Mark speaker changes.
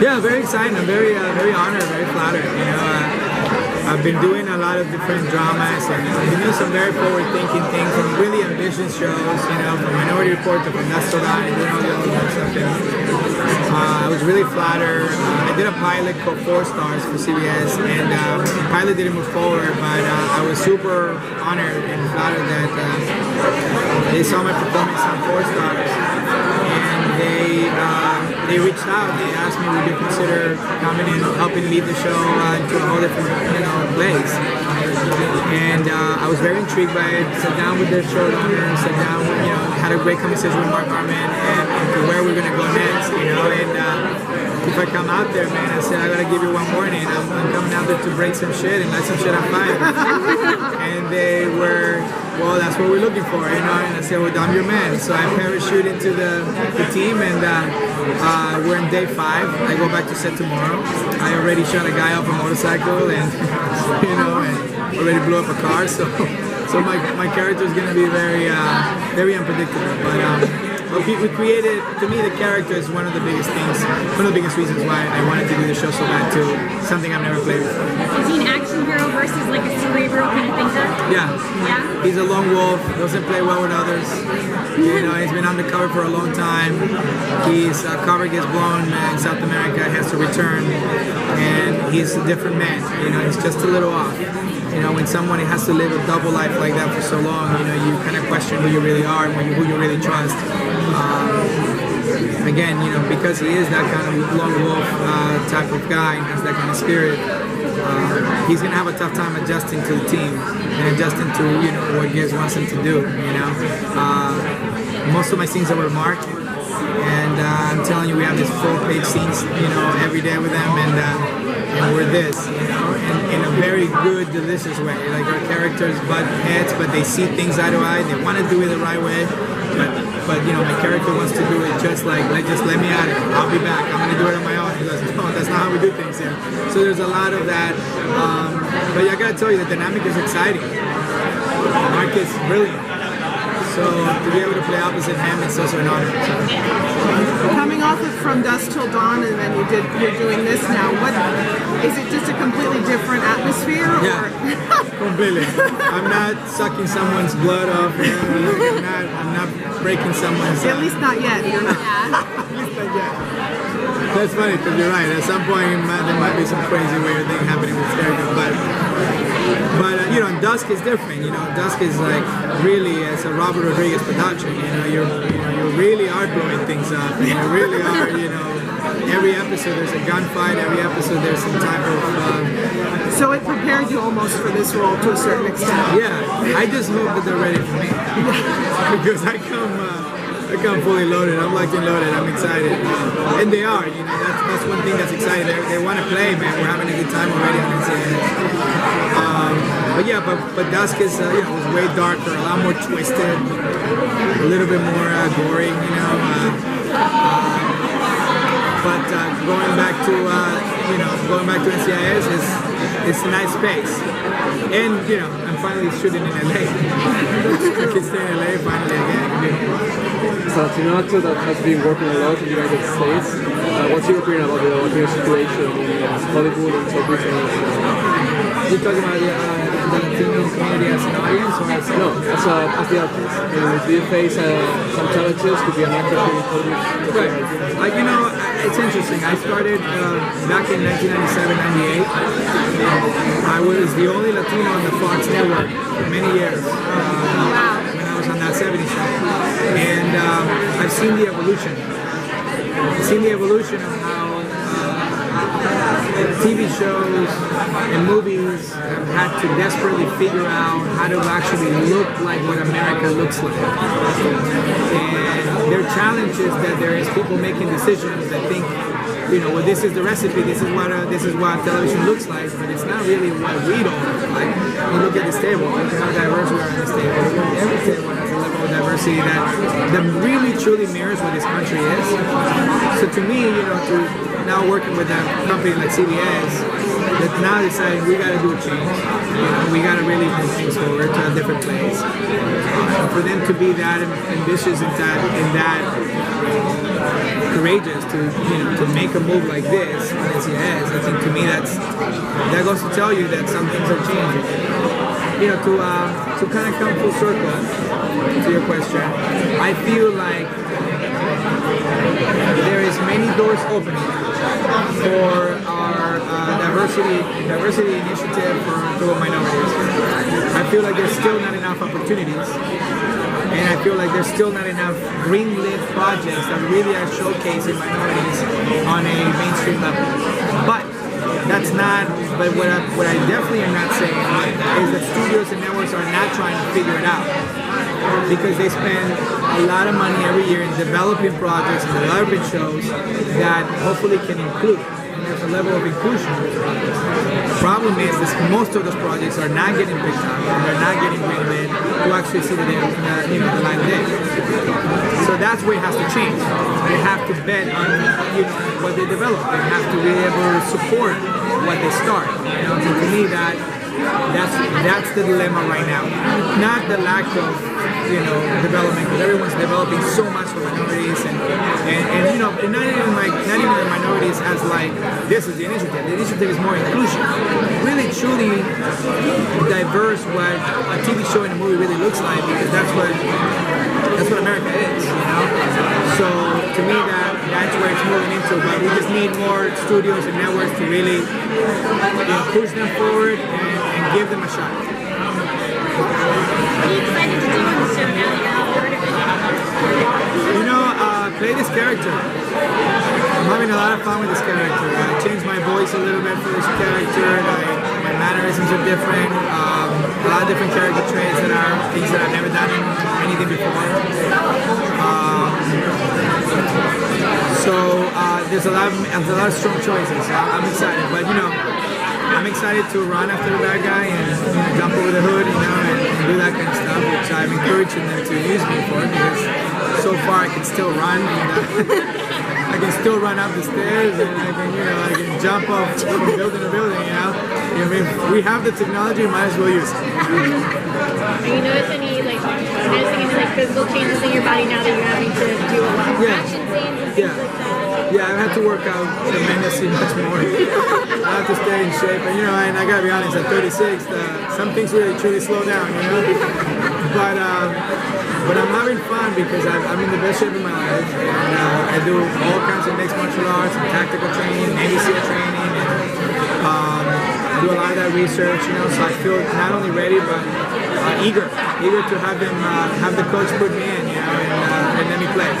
Speaker 1: Yeah, very excited. I'm very honored, very flattered. I've been doing a lot of different dramas and I've been doing some very forward-thinking things, from really ambitious shows, from Minority Report to from Restaurant and doing all the other stuff. I was really flattered. I did a pilot called 4 Stars for CBS, and the pilot didn't move forward, but I was super honored and flattered that they saw my performance on 4 Stars, and they reached out. They asked me, would you consider coming in and helping lead the show into a whole different place? And I was very intrigued by it. Sat down with the showrunner, sat down, had a great conversation with Mark Harmon and where we're gonna go next, and if I come out there, man, I said, I gotta give you one warning. I'm coming out there to break some shit and light some shit on fire. And they were, well, that's what we're looking for, And I said, well, I'm your man. So I parachute into the team, and we're in day 5. I go back to set tomorrow. I already shot a guy off a motorcycle, and and already blew up a car. So my character is gonna be very unpredictable, but we created, to me, the character is one of the biggest things, one of the biggest reasons why I wanted to do the show so bad too. Something I've never played before.
Speaker 2: Is he an action hero versus like a cerebral kind of thinker?
Speaker 1: Yeah. He's a lone wolf, doesn't play well with others. He's been undercover for a long time. His cover gets blown in South America, has to return, and he's a different man. He's just a little off. When someone has to live a double life like that for so long, you kind of question who you really are and who you really trust. Again, because he is that kind of lone wolf type of guy, and has that kind of spirit, he's going to have a tough time adjusting to the team and adjusting to, what Gibbs wants him to do, Most of my scenes are with Mark, and I'm telling you, we have these 4-page scenes, every day with them, and we're this, in a very good, delicious way. Like, our characters butt heads, but they see things eye to eye. They want to do it the right way, but my character wants to do it just like, just let me at it. I'll be back. I'm going to do it on my own. He goes, no, that's not how we do things here. So there's a lot of that. But I got to tell you, the dynamic is exciting. Mark is brilliant. So to be able to play opposite him, it's also an honor.
Speaker 3: Coming off of From Dusk Till Dawn, and then you're doing this now. What is it? Just a completely different atmosphere?
Speaker 1: Yeah, completely. I'm not sucking someone's blood off. I'm not breaking someone's.
Speaker 3: At least not yet. You're not.
Speaker 1: At least not yet. That's funny, because you're right. At some point, there might be some crazy weird thing happening with character, but Dusk is different. Dusk is like really, it's a Robert Rodriguez production. You really are blowing things up, and you really are. Every episode there's a gunfight. Every episode there's some type of.
Speaker 3: So it prepared you almost for this role to a certain extent.
Speaker 1: Yeah, I just hope that they're ready for me because I come fully loaded. I'm locked and loaded. I'm excited, and they are. That's one thing that's exciting. They want to play, man. We're having a good time already on NCIS. But Dusk is was way darker, a lot more twisted, a little bit more gory. But going back to NCIS is a nice pace. And I'm finally shooting in LA. I can stay in LA finally again.
Speaker 4: As a Latino actor that has been working a lot in the United States, what's your opinion about the Latino situation in Hollywood and television?
Speaker 1: You're talking about the Latino community as an audience, or as
Speaker 4: no, as the artist? Do you face some challenges to be an actor in Hollywood?
Speaker 1: Right. It's interesting. I started back in 1997, 98. I was the only Latino on the Fox network for many years when I was on that 70s show. And I've seen the evolution. I've seen the evolution of how TV shows and movies have had to desperately figure out how to actually look like what America looks like. And their challenge is that there is people making decisions that think, well, this is the recipe, this is what television looks like, but it's not really what we don't look like. You look at this table, look at how diverse we are on this table. Every table has a level of diversity that really truly mirrors what this country is. So to me, to now working with a company like CBS, that now deciding we got to do a change. We got to really move things forward to a different place. For them to be that ambitious in that courageous to to make a move like this on NCIS. I think to me that goes to tell you that some things are changing. To kind of come full circle to your question, I feel like there is many doors opening for our diversity initiative for global minorities. I feel like there's still not enough opportunities, and I feel like there's still not enough green-lit projects that really are showcasing minorities on a mainstream level. But that's not. But what I definitely am not saying is that studios and networks are not trying to figure it out, because they spend a lot of money every year in developing projects and developing shows that hopefully can include. And there's a level of inclusion in those projects. The problem is that most of those projects are not getting picked up and they're not getting greenlit to actually see the light of day. So that's where it has to change. They have to bet on what they develop. They have to be able to support what they start. So to me, that's the dilemma right now. Not the lack of development, because everyone's developing so much for minorities and not even the minorities as like this is the initiative. The initiative is more inclusion. Really truly diverse what a TV show and a movie really looks like, because that's what America is, So to me that's where it's moving into. But we just need more studios and networks to really push them forward and give them a shot.
Speaker 2: What are you excited to do on the show now that you're on board of it?
Speaker 1: Play this character. I'm having a lot of fun with this character. I changed my voice a little bit for this character. My mannerisms are different. A lot of different character traits that are things that I've never done in anything before. So there's a lot of strong choices. I'm excited, but I'm excited to run after the bad guy and jump over the hood, and do that kind of stuff, which I'm encouraging them to use me for, because so far I can still run, and I can still run up the stairs, and I can jump off from building to building. If we have the technology, we might as well use it.
Speaker 2: Are you noticing any physical changes in your body now that you're having to do a lot of action scenes and things like that?
Speaker 1: Yeah, I've had to work out tremendously much more. I have to stay in shape, and I gotta be honest, at 36, some things really truly slow down, But I'm having fun because I'm in the best shape of my life, and I do all kinds of mixed martial arts and tactical training, Navy SEAL training, and do a lot of that research, So I feel not only ready but eager to have the coach put me in, and let me play.